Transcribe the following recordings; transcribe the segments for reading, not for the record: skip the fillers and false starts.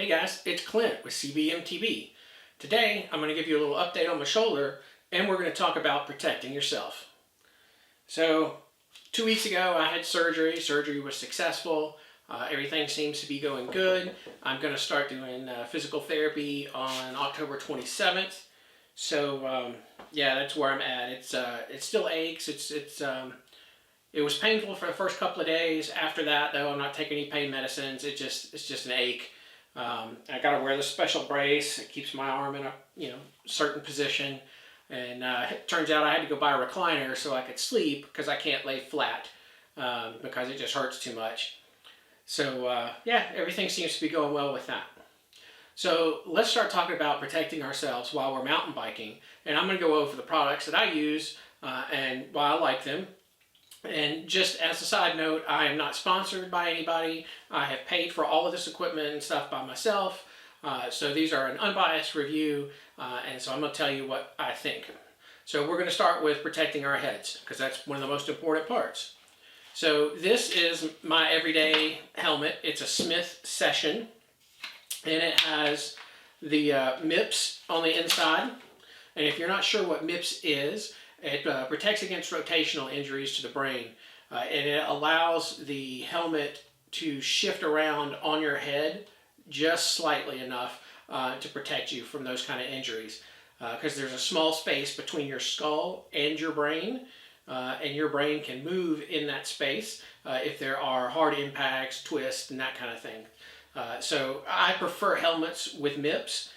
Hey guys, it's Clint with MTB. Today I'm going to give you a little update on my shoulder and we're going to talk about protecting yourself. So 2 weeks ago I had surgery. Surgery was successful. Everything seems to be going good. I'm going to start doing physical therapy on October 27th. So yeah, that's where I'm at. It still aches. It was painful for the first couple of days. After that, though, I'm not taking any pain medicines. It's just an ache. I got to wear this special brace. It keeps my arm in a certain position. And it turns out I had to go buy a recliner so I could sleep because I can't lay flat because it just hurts too much. So yeah, everything seems to be going well with that. So let's start talking about protecting ourselves while we're mountain biking. And I'm going to go over the products that I use and why I like them. And just as a side note, I am not sponsored by anybody. I have paid for all of this equipment and stuff by myself. So these are an unbiased review, and so I'm going to tell you what I think. So we're going to start with protecting our heads, because that's one of the most important parts. So this is my everyday helmet. It's a Smith Session, and it has the MIPS on the inside. And if you're not sure what MIPS is, it protects against rotational injuries to the brain, and it allows the helmet to shift around on your head just slightly enough to protect you from those kind of injuries, because there's a small space between your skull and your brain can move in that space if there are hard impacts, twists, and that kind of thing. So I prefer helmets with MIPS.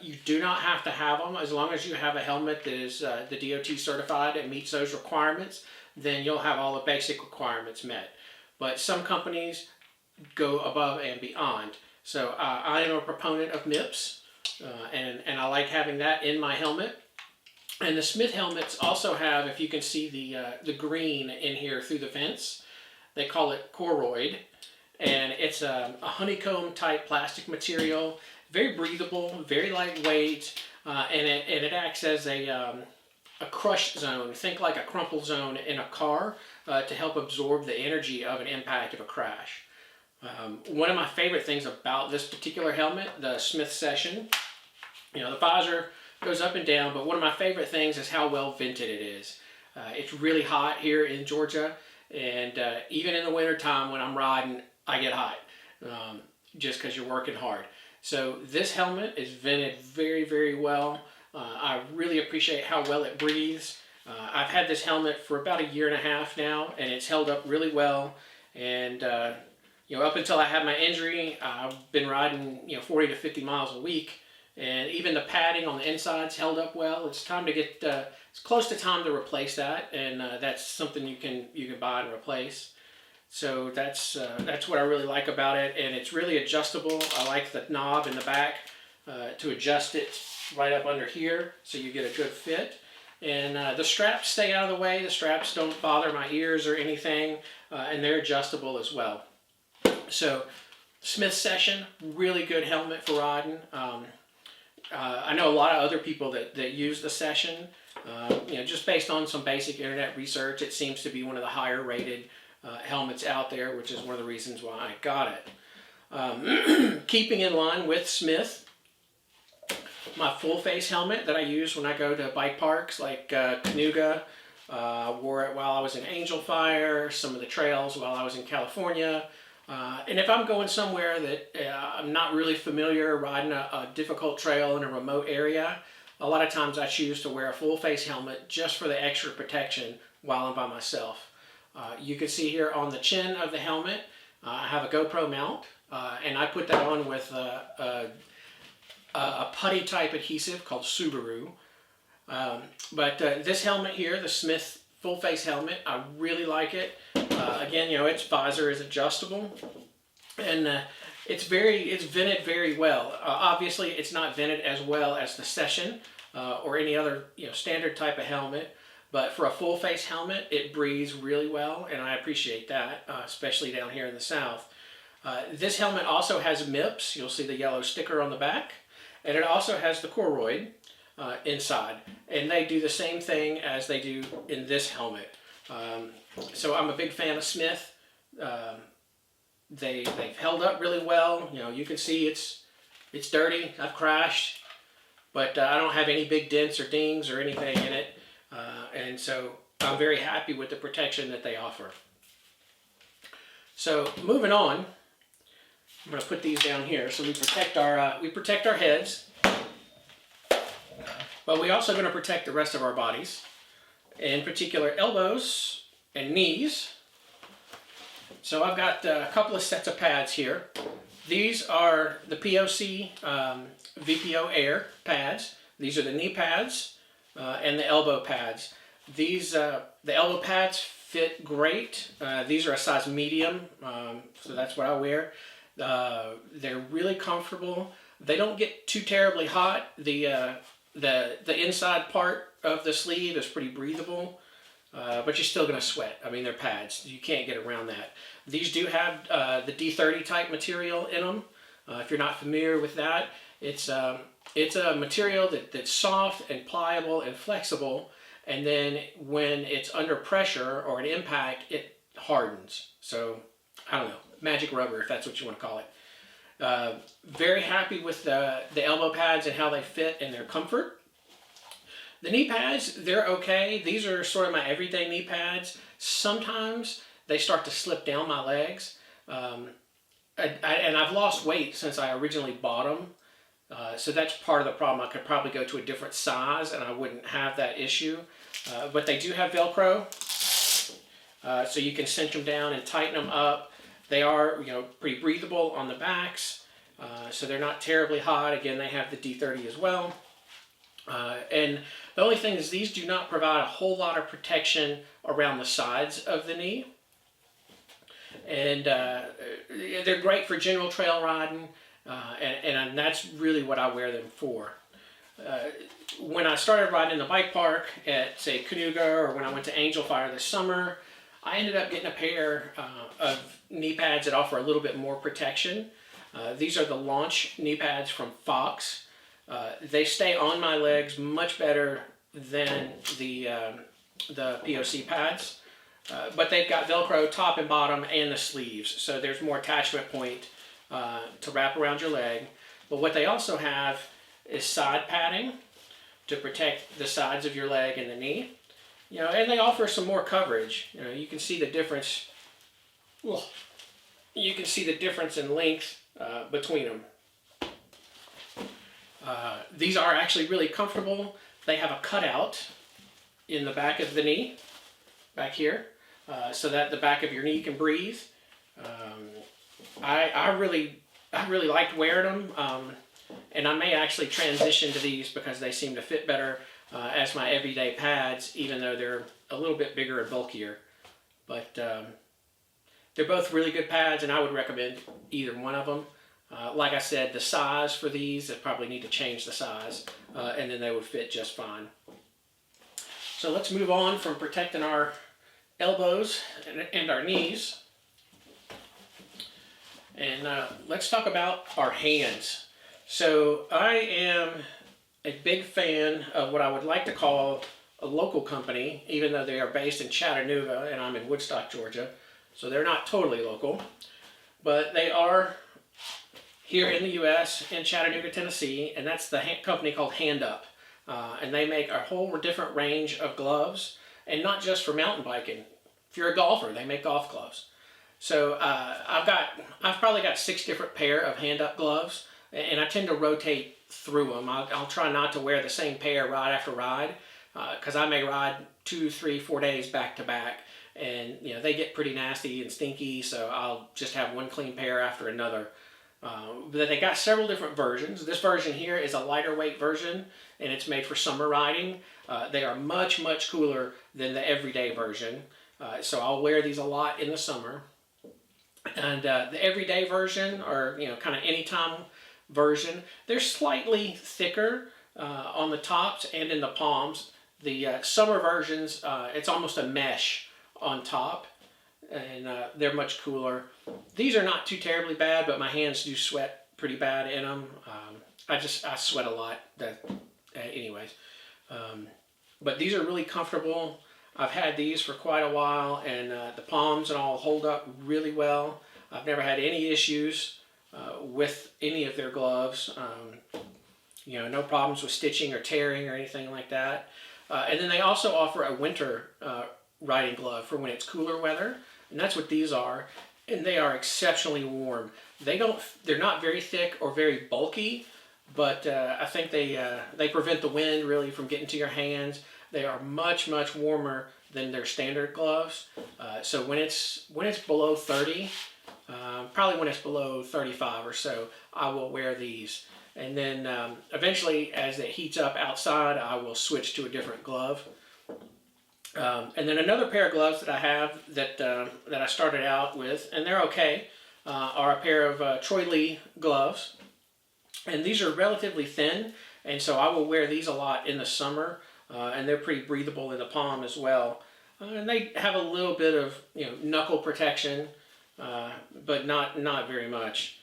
You do not have to have them. As long as you have a helmet that is the DOT certified and meets those requirements, then you'll have all the basic requirements met. But some companies go above and beyond. So I am a proponent of MIPS, and I like having that in my helmet. And the Smith helmets also have, if you can see the green in here through the vents, they call it Coroid. And it's a honeycomb type plastic material. Very breathable, very lightweight, and it acts as a crush zone. Think like a crumple zone in a car to help absorb the energy of an impact of a crash. One of my favorite things about this particular helmet, the Smith Session, the visor goes up and down, but one of my favorite things is how well vented it is. It's really hot here in Georgia, and even in the wintertime when I'm riding, I get hot just because you're working hard. So this helmet is vented very, very well. I really appreciate how well it breathes. I've had this helmet for about 1.5 years now, and it's held up really well. And up until I had my injury, I've been riding 40 to 50 miles a week, and even the padding on the inside's held up well. It's time to get it's close to time to replace that, and that's something you can buy and replace. So that's what I really like about it, and it's really adjustable. I like the knob in the back to adjust it right up under here so you get a good fit. And the straps stay out of the way. The straps don't bother my ears or anything, and they're adjustable as well. So Smith Session, really good helmet for riding. I know a lot of other people that use the Session. Just based on some basic internet research, it seems to be one of the higher rated helmets out there, which is one of the reasons why I got it. Keeping in line with Smith, my full face helmet that I use when I go to bike parks like Canuga, wore it while I was in Angel Fire, some of the trails while I was in California. And if I'm going somewhere that I'm not really familiar, riding a difficult trail in a remote area, a lot of times I choose to wear a full face helmet just for the extra protection while I'm by myself. You can see here on the chin of the helmet, I have a GoPro mount, and I put that on with a putty type adhesive called Subaru. But this helmet here, the Smith full face helmet, I really like it. Again, its visor is adjustable, and it's vented very well. Obviously, it's not vented as well as the Session or any other standard type of helmet. But for a full face helmet, it breathes really well, and I appreciate that, especially down here in the South. This helmet also has MIPS. You'll see the yellow sticker on the back. And it also has the Coroid inside. And they do the same thing as they do in this helmet. So I'm a big fan of Smith. They've held up really well. You can see it's It's dirty. I've crashed, but I don't have any big dents or dings or anything in it. And so I'm very happy with the protection that they offer. So moving on, I'm going to put these down here so we protect our heads, but we're also going to protect the rest of our bodies, in particular elbows and knees. So I've got a couple of sets of pads here. These are the POC VPO Air pads. These are the knee pads and the elbow pads. These the elbow pads fit great. These are a size medium, so that's what I wear. They're really comfortable. They don't get too terribly hot. The inside part of the sleeve is pretty breathable, but you're still going to sweat. I mean, they're pads. You can't get around that. These do have the D30 type material in them. If you're not familiar with that, it's a material that's soft and pliable and flexible, and then when it's under pressure or an impact, it hardens. So, I don't know, magic rubber, if that's what you want to call it. Very happy with the elbow pads and how they fit and their comfort. The knee pads, they're okay. These are sort of my everyday knee pads. Sometimes they start to slip down my legs. And I've lost weight since I originally bought them. So that's part of the problem. I could probably go to a different size and I wouldn't have that issue. But they do have Velcro. So you can cinch them down and tighten them up. They are, pretty breathable on the backs. So they're not terribly hot. Again, they have the D30 as well. And the only thing is these do not provide a whole lot of protection around the sides of the knee. And they're great for general trail riding, and that's really what I wear them for. When I started riding in the bike park at, say, Canuga, or when I went to Angel Fire this summer, I ended up getting a pair of knee pads that offer a little bit more protection. These are the Launch knee pads from Fox. They stay on my legs much better than the POC pads, but they've got Velcro top and bottom and the sleeves, so there's more attachment point to wrap around your leg. But what they also have is side padding to protect the sides of your leg and the knee. And they offer some more coverage. You can see the difference. You can see the difference in length between them. These are actually really comfortable. They have a cutout in the back of the knee, back here, so that the back of your knee can breathe. I really liked wearing them, and I may actually transition to these because they seem to fit better as my everyday pads, even though they're a little bit bigger and bulkier. But they're both really good pads, and I would recommend either one of them. Like I said, the size for these, I probably need to change the size, and then they would fit just fine. So let's move on from protecting our elbows and our knees. And let's talk about our hands. So I am a big fan of what I would like to call a local company, even though they are based in Chattanooga and I'm in Woodstock, Georgia. So they're not totally local, but they are here in the U.S. in Chattanooga, Tennessee, and that's the company called HandUp. And they make a whole different range of gloves, and not just for mountain biking. If you're a golfer, they make golf gloves. So I've probably got 6 different pair of HandUp gloves, and I tend to rotate through them. I'll try not to wear the same pair ride after ride, because I may ride 2, 3, 4 days back to back, and they get pretty nasty and stinky. So I'll just have one clean pair after another. But they got several different versions. This version here is a lighter weight version, and it's made for summer riding. They are much, much cooler than the everyday version. So I'll wear these a lot in the summer. And the everyday version, or kind of anytime version, they're slightly thicker on the tops and in the palms. The summer versions, it's almost a mesh on top, and they're much cooler. These are not too terribly bad, but my hands do sweat pretty bad in them. I sweat a lot. Anyways, but these are really comfortable. I've had these for quite a while, and the palms and all hold up really well. I've never had any issues with any of their gloves. You know, no problems with stitching or tearing or anything like that. And then they also offer a winter riding glove for when it's cooler weather, and that's what these are. And they are exceptionally warm. They're not very thick or very bulky, but I think they prevent the wind really from getting to your hands. They are much warmer than their standard gloves. So when it's below 30, probably when it's below 35 or so, I will wear these. And then eventually, as it heats up outside, I will switch to a different glove. And then another pair of gloves that I have that I started out with, and they're okay, are a pair of Troy Lee gloves. And these are relatively thin, and so I will wear these a lot in the summer, and they're pretty breathable in the palm as well. And they have a little bit of, you know, knuckle protection, but not very much.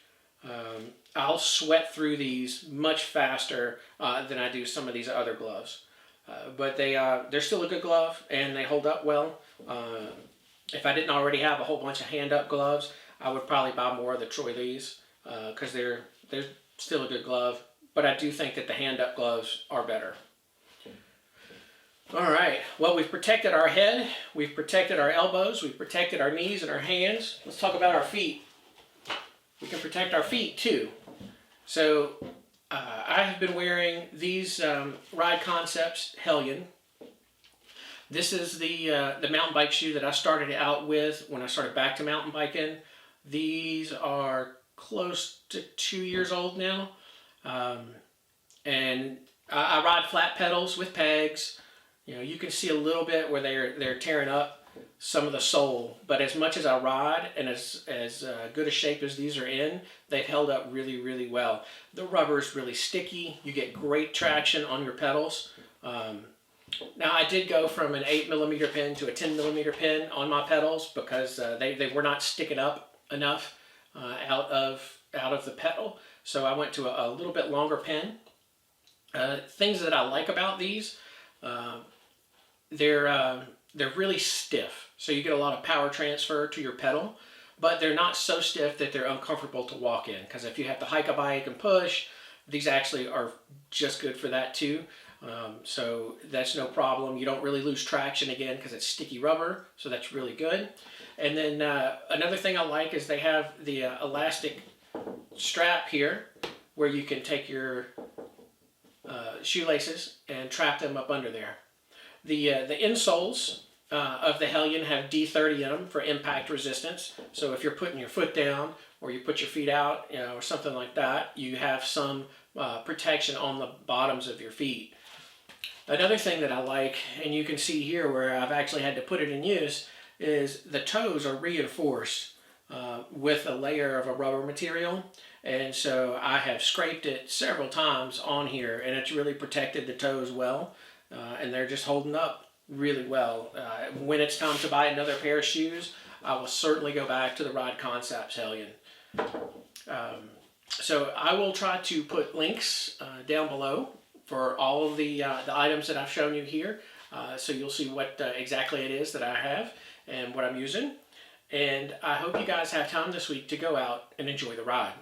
I'll sweat through these much faster than I do some of these other gloves. But they're still a good glove, and they hold up well. If I didn't already have a whole bunch of HandUp gloves, I would probably buy more of the Troy Lees because they're still a good glove. But I do think that the HandUp gloves are better. All right, well, we've protected our head, we've protected our elbows, we've protected our knees and our hands. Let's talk about our feet. We can protect our feet too. So I have been wearing these Ride Concepts Hellion. This is the mountain bike shoe that I started out with when I started back to mountain biking. These are close to 2 years old now. And I ride flat pedals with pegs. You know, you can see a little bit where they're tearing up some of the sole, but as much as I ride and as good a shape as these are in, they've held up really well. The rubber is really sticky. You get great traction on your pedals. Now I did go from an 8mm pin to a 10mm pin on my pedals because they were not sticking up enough out of the pedal. So I went to a little bit longer pin. Things that I like about these, they're really stiff, so you get a lot of power transfer to your pedal, but they're not so stiff that they're uncomfortable to walk in, because if you have to hike a bike and push, these actually are just good for that too. So that's no problem. You don't really lose traction again because it's sticky rubber, so that's really good. And then another thing I like is they have the elastic strap here where you can take your shoelaces and trap them up under there. The insoles of the Hellion have D30 in them for impact resistance. So if you're putting your foot down or you put your feet out, you know, or something like that, you have some protection on the bottoms of your feet. Another thing that I like, and you can see here where I've actually had to put it in use, is the toes are reinforced with a layer of a rubber material. And so I have scraped it several times on here, and it's really protected the toes well. And they're just holding up really well. When it's time to buy another pair of shoes, I will certainly go back to the Ride Concepts Hellion. So I will try to put links down below for all of the items that I've shown you here, so you'll see what exactly it is that I have and what I'm using. And I hope you guys have time this week to go out and enjoy the ride.